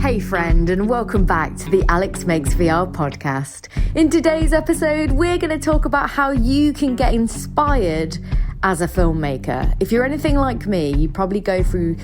Hey friend, and welcome back to the Alex Makes VR podcast. In today's episode, we're going to talk about how you can get inspired as a filmmaker. If you're anything like me, you probably go through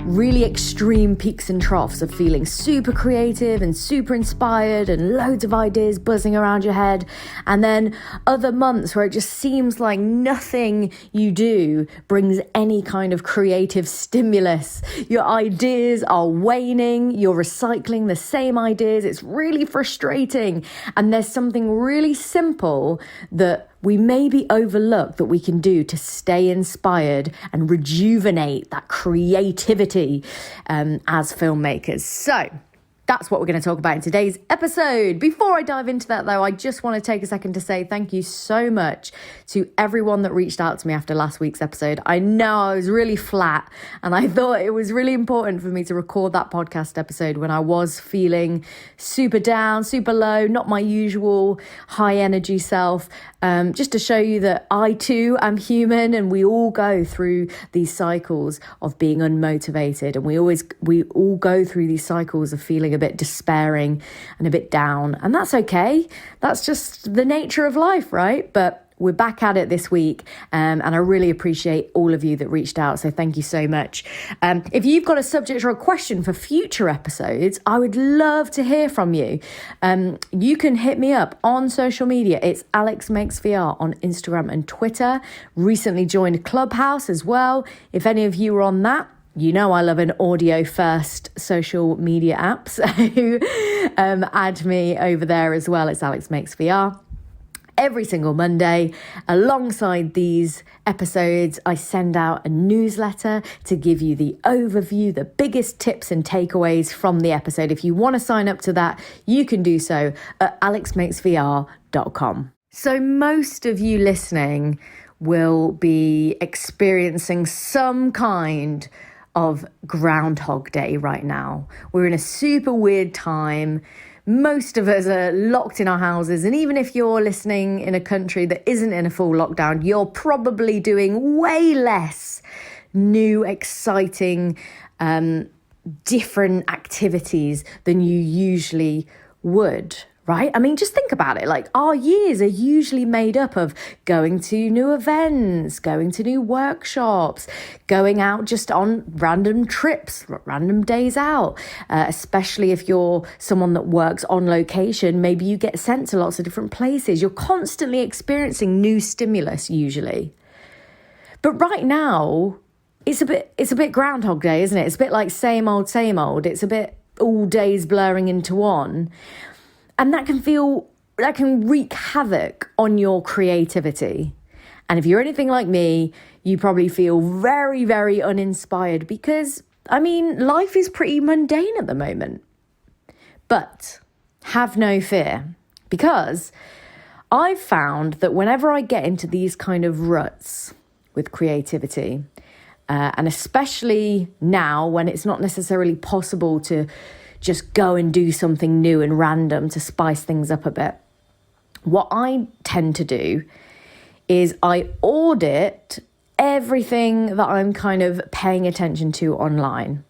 really extreme peaks and troughs of feeling super creative and super inspired and loads of ideas buzzing around your head, and then other months where it just seems like nothing you do brings any kind of creative stimulus. Your ideas are waning, you're recycling the same ideas, it's really frustrating, and there's something really simple that we maybe overlook that we can do to stay inspired and rejuvenate that creativity as filmmakers. So that's what we're going to talk about in today's episode. Before I dive into that, though, I just want to take a second to say thank you so much to everyone that reached out to me after last week's episode. I know I was really flat, and I thought it was really important for me to record that podcast episode when I was feeling super down, super low, not my usual high energy self, just to show you that I too am human, and we all go through these cycles of being unmotivated, and we all go through these cycles of feeling a bit despairing and a bit down, and that's okay. That's just the nature of life, right? But we're back at it this week, and I really appreciate all of you that reached out, so thank you so much. If you've got a subject or a question for future episodes, I would love to hear from you. You can hit me up on social media. It's Alex Makes VR on Instagram and Twitter. Recently joined Clubhouse as well. If any of you are on that, you know I love an audio-first social media app, so add me over there as well. It's Alex Makes VR. Every single Monday, alongside these episodes, I send out a newsletter to give you the overview, the biggest tips and takeaways from the episode. If you want to sign up to that, you can do so at alexmakesvr.com. So most of you listening will be experiencing some kind of Groundhog Day right now. We're in a super weird time. Most of us are locked in our houses, and even if you're listening in a country that isn't in a full lockdown, you're probably doing way less new, exciting, different activities than you usually would. Right? I mean, just think about it. Like, our years are usually made up of going to new events, going to new workshops, going out just on random trips, random days out. Especially if you're someone that works on location, maybe you get sent to lots of different places. You're constantly experiencing new stimulus usually. But right now, it's a bit Groundhog Day, isn't it? It's a bit like same old, same old. It's a bit all days blurring into one. And that can wreak havoc on your creativity. And if you're anything like me, you probably feel very, very uninspired because, I mean, life is pretty mundane at the moment. But have no fear, because I've found that whenever I get into these kind of ruts with creativity, and especially now when it's not necessarily possible to just go and do something new and random to spice things up a bit, what I tend to do is I audit everything that I'm kind of paying attention to online.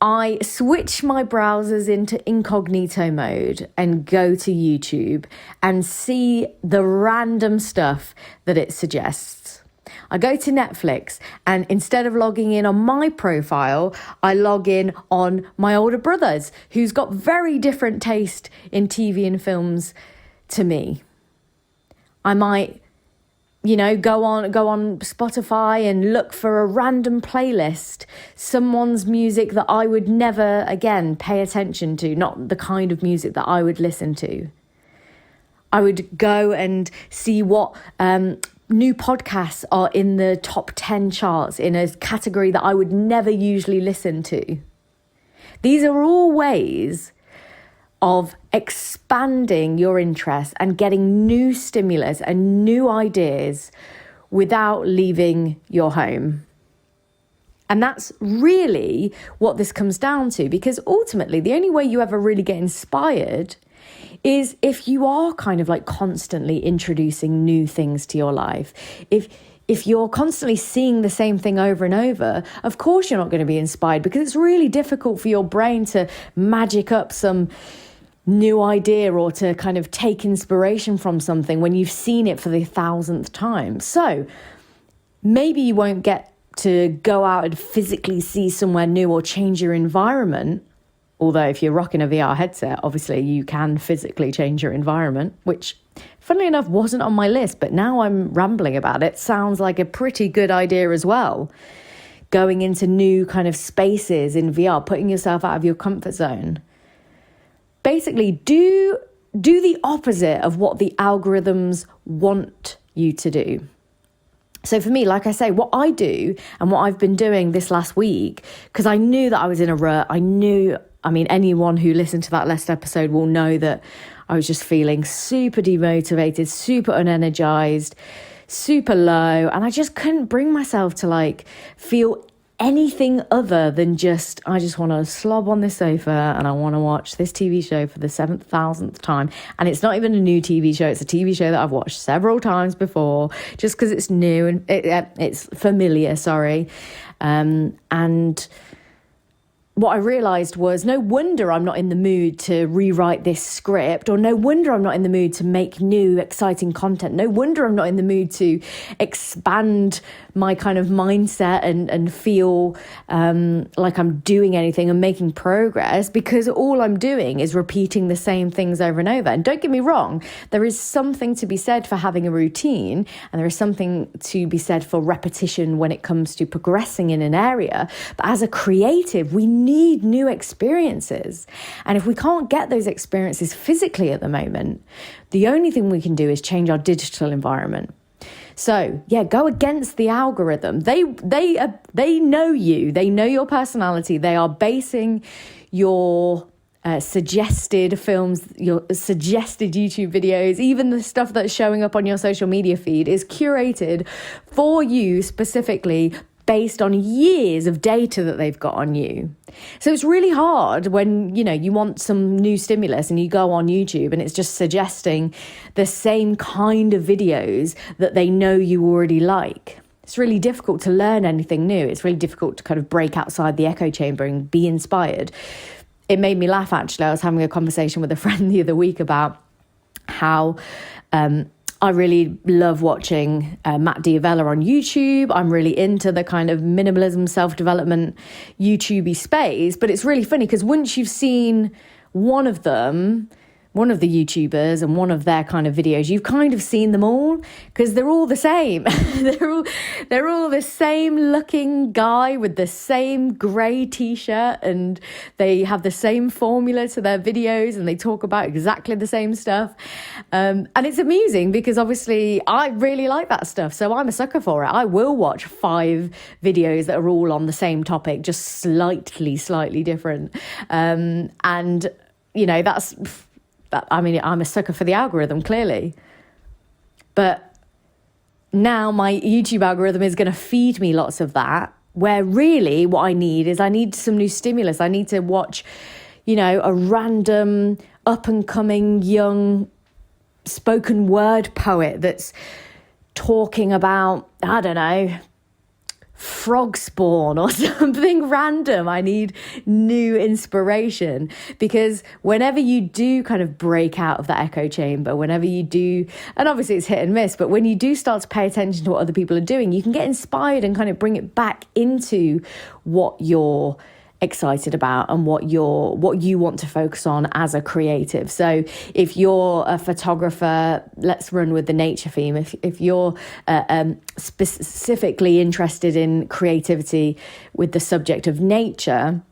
I switch my browsers into incognito mode and go to YouTube and see the random stuff that it suggests. I go to Netflix, and instead of logging in on my profile, I log in on my older brother's, who's got very different taste in TV and films to me. I might, go on Spotify and look for a random playlist, someone's music that I would never again pay attention to, not the kind of music that I would listen to. I would go and see what new podcasts are in the top 10 charts in a category that I would never usually listen to. These are all ways of expanding your interest and getting new stimulus and new ideas without leaving your home. And that's really what this comes down to, because ultimately the only way you ever really get inspired is if you are kind of like constantly introducing new things to your life. If if you're constantly seeing the same thing over and over, of course you're not going to be inspired, because it's really difficult for your brain to magic up some new idea or to kind of take inspiration from something when you've seen it for the 1,000th time. So maybe you won't get to go out and physically see somewhere new or change your environment. Although if you're rocking a VR headset, obviously you can physically change your environment, which funnily enough wasn't on my list, but now I'm rambling about it. Sounds like a pretty good idea as well. Going into new kind of spaces in VR, putting yourself out of your comfort zone. Basically, do the opposite of what the algorithms want you to do. So for me, like I say, what I do and what I've been doing this last week, because I knew that I was in a rut, anyone who listened to that last episode will know that I was just feeling super demotivated, super unenergized, super low. And I just couldn't bring myself to feel anything other than I just want to slob on this sofa and I want to watch this TV show for the 7,000th time. And it's not even a new TV show. It's a TV show that I've watched several times before, just because it's new and it's familiar, and what I realised was, no wonder I'm not in the mood to rewrite this script, or no wonder I'm not in the mood to make new, exciting content. No wonder I'm not in the mood to expand my kind of mindset and feel like I'm doing anything and making progress, because all I'm doing is repeating the same things over and over. And don't get me wrong, there is something to be said for having a routine, and there is something to be said for repetition when it comes to progressing in an area. But as a creative, we need new experiences. And if we can't get those experiences physically at the moment, the only thing we can do is change our digital environment. So yeah, go against the algorithm. They know you. They know your personality. They are basing your suggested films, your suggested YouTube videos, even the stuff that's showing up on your social media feed is curated for you specifically, based on years of data that they've got on you. So it's really hard when, you want some new stimulus and you go on YouTube and it's just suggesting the same kind of videos that they know you already like. It's really difficult to learn anything new. It's really difficult to kind of break outside the echo chamber and be inspired. It made me laugh, actually. I was having a conversation with a friend the other week about how I really love watching Matt D'Avella on YouTube. I'm really into the kind of minimalism, self-development YouTube-y space. But it's really funny because once you've seen one of the YouTubers and one of their kind of videos, you've kind of seen them all, because they're all the same. they're all the same looking guy with the same grey t-shirt, and they have the same formula to their videos, and they talk about exactly the same stuff. And it's amusing because obviously I really like that stuff, so I'm a sucker for it. I will watch 5 videos that are all on the same topic, just slightly different. I'm a sucker for the algorithm, clearly. But now my YouTube algorithm is going to feed me lots of that, where really what I need some new stimulus. I need to watch, a random up-and-coming young spoken word poet that's talking about, I don't know, frog spawn or something random. I need new inspiration, because whenever you do kind of break out of that echo chamber, whenever you do, and obviously it's hit and miss, but when you do start to pay attention to what other people are doing, you can get inspired and kind of bring it back into what you're excited about and what you want to focus on as a creative. So if you're a photographer, let's run with the nature theme. If you're specifically interested in creativity with the subject of nature,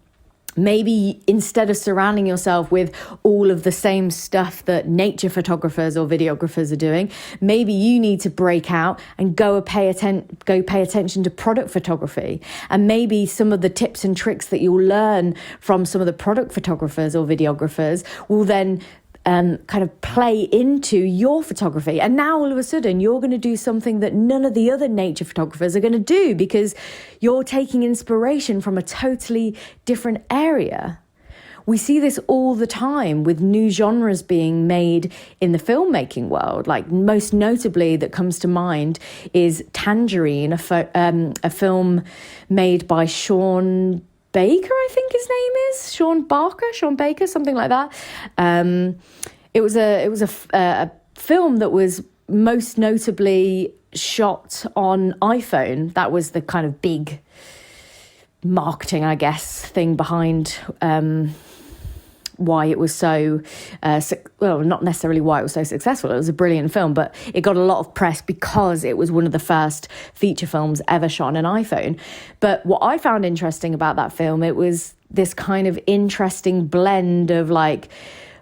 maybe instead of surrounding yourself with all of the same stuff that nature photographers or videographers are doing, maybe you need to break out and go pay attention to product photography. And maybe some of the tips and tricks that you'll learn from some of the product photographers or videographers will then kind of play into your photography. And now all of a sudden you're going to do something that none of the other nature photographers are going to do, because you're taking inspiration from a totally different area. we see this all the time with new genres being made in the filmmaking world. Like, most notably that comes to mind is Tangerine, a film made by Shaun Baker, I think his name is Shaun Baker, something like that. It was a film that was most notably shot on iPhone. That was the kind of big marketing, I guess, thing behind why it was so not necessarily why it was so successful. It was a brilliant film, but it got a lot of press because it was one of the first feature films ever shot on an iPhone. But what I found interesting about that film, it was this kind of interesting blend of like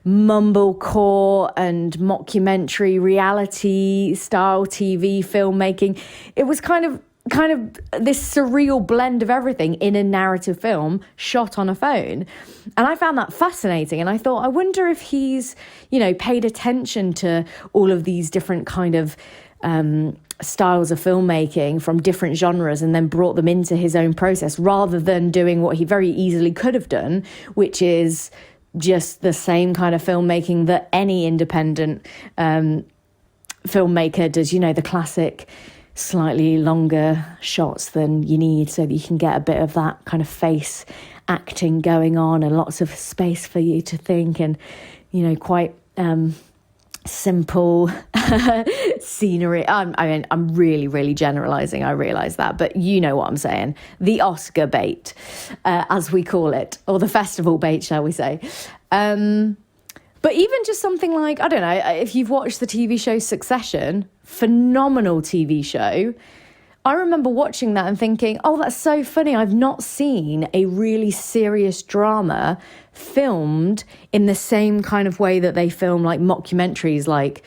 mumblecore and mockumentary reality style TV filmmaking. It was kind of this surreal blend of everything in a narrative film shot on a phone. And I found that fascinating. And I thought, I wonder if he's, paid attention to all of these different kind of styles of filmmaking from different genres and then brought them into his own process, rather than doing what he very easily could have done, which is just the same kind of filmmaking that any independent filmmaker does, the classic slightly longer shots than you need so that you can get a bit of that kind of face acting going on and lots of space for you to think, and quite simple scenery. I'm really, really generalizing, I realize that, but you know what I'm saying. The Oscar bait, as we call it, or the festival bait, shall we say. But even just something like, I don't know, if you've watched the TV show Succession, phenomenal TV show. I remember watching that and thinking, oh, that's so funny. I've not seen a really serious drama filmed in the same kind of way that they film like mockumentaries like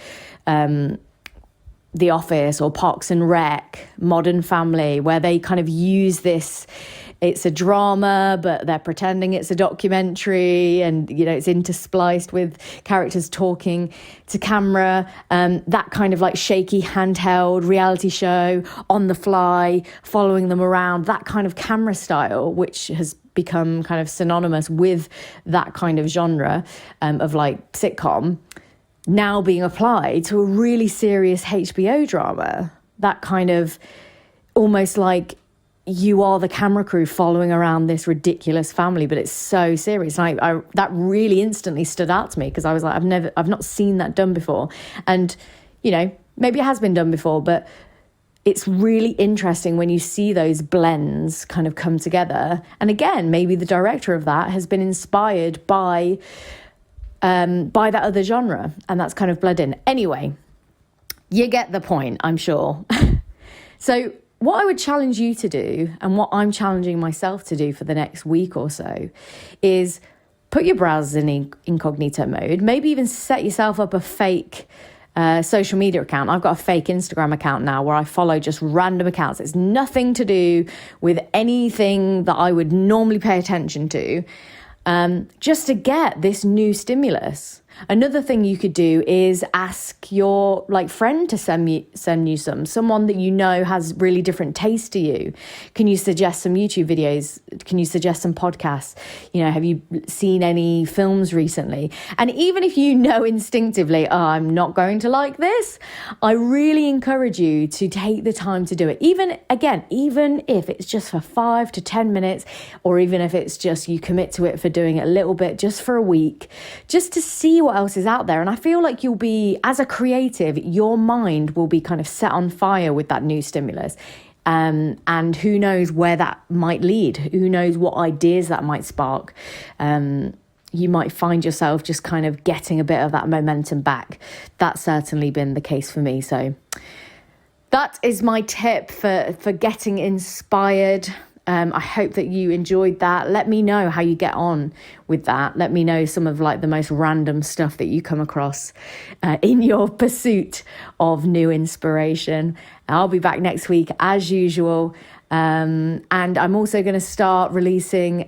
The Office or Parks and Rec, Modern Family, where they kind of use this, it's a drama, but they're pretending it's a documentary, and, it's interspliced with characters talking to camera. That kind of like shaky handheld reality show on the fly, following them around, that kind of camera style, which has become kind of synonymous with that kind of genre of like sitcom, now being applied to a really serious HBO drama. That kind of almost like you are the camera crew following around this ridiculous family, but it's so serious. And I that really instantly stood out to me, because I was like, I've not seen that done before. And, maybe it has been done before, but it's really interesting when you see those blends kind of come together. And again, maybe the director of that has been inspired by that other genre, and that's kind of bled in. Anyway, you get the point, I'm sure. So what I would challenge you to do, and what I'm challenging myself to do for the next week or so, is put your browsers in incognito mode, maybe even set yourself up a fake social media account. I've got a fake Instagram account now where I follow just random accounts. It's nothing to do with anything that I would normally pay attention to, just to get this new stimulus. Another thing you could do is ask your friend to send you someone that has really different taste to you. Can you suggest some YouTube videos? Can you suggest some podcasts? Have you seen any films recently? And even if instinctively, I'm not going to like this, I really encourage you to take the time to do it. Even if it's just for 5 to 10 minutes, or even if it's just you commit to it for doing it a little bit, just for a week, just to see what else is out there. And I feel like you'll be, as a creative, your mind will be kind of set on fire with that new stimulus. And who knows where that might lead? Who knows what ideas that might spark? You might find yourself just kind of getting a bit of that momentum back. That's certainly been the case for me. So that is my tip for getting inspired. I hope that you enjoyed that. Let me know how you get on with that. Let me know some of the most random stuff that you come across in your pursuit of new inspiration. I'll be back next week as usual. And I'm also going to start releasing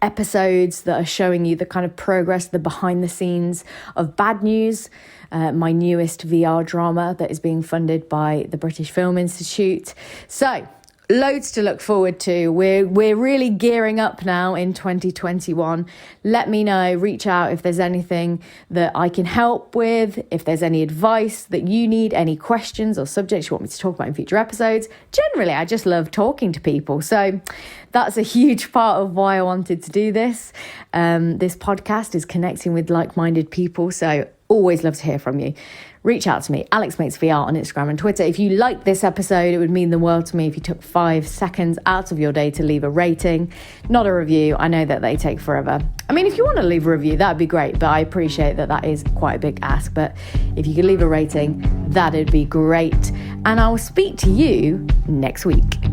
episodes that are showing you the kind of progress, the behind the scenes of Bad News, my newest VR drama that is being funded by the British Film Institute. So loads to look forward to. We're really gearing up now in 2021. Let me know, reach out if there's anything that I can help with, if there's any advice that you need, any questions or subjects you want me to talk about in future episodes. Generally, I just love talking to people. So that's a huge part of why I wanted to do this. This podcast is connecting with like-minded people. So always love to hear from you. Reach out to me, Alex Makes VR on Instagram and Twitter. If you liked this episode, it would mean the world to me if you took 5 seconds out of your day to leave a rating, not a review. I know that they take forever. I mean, if you want to leave a review, that'd be great, but I appreciate that is quite a big ask. But if you could leave a rating, that'd be great. And I will speak to you next week.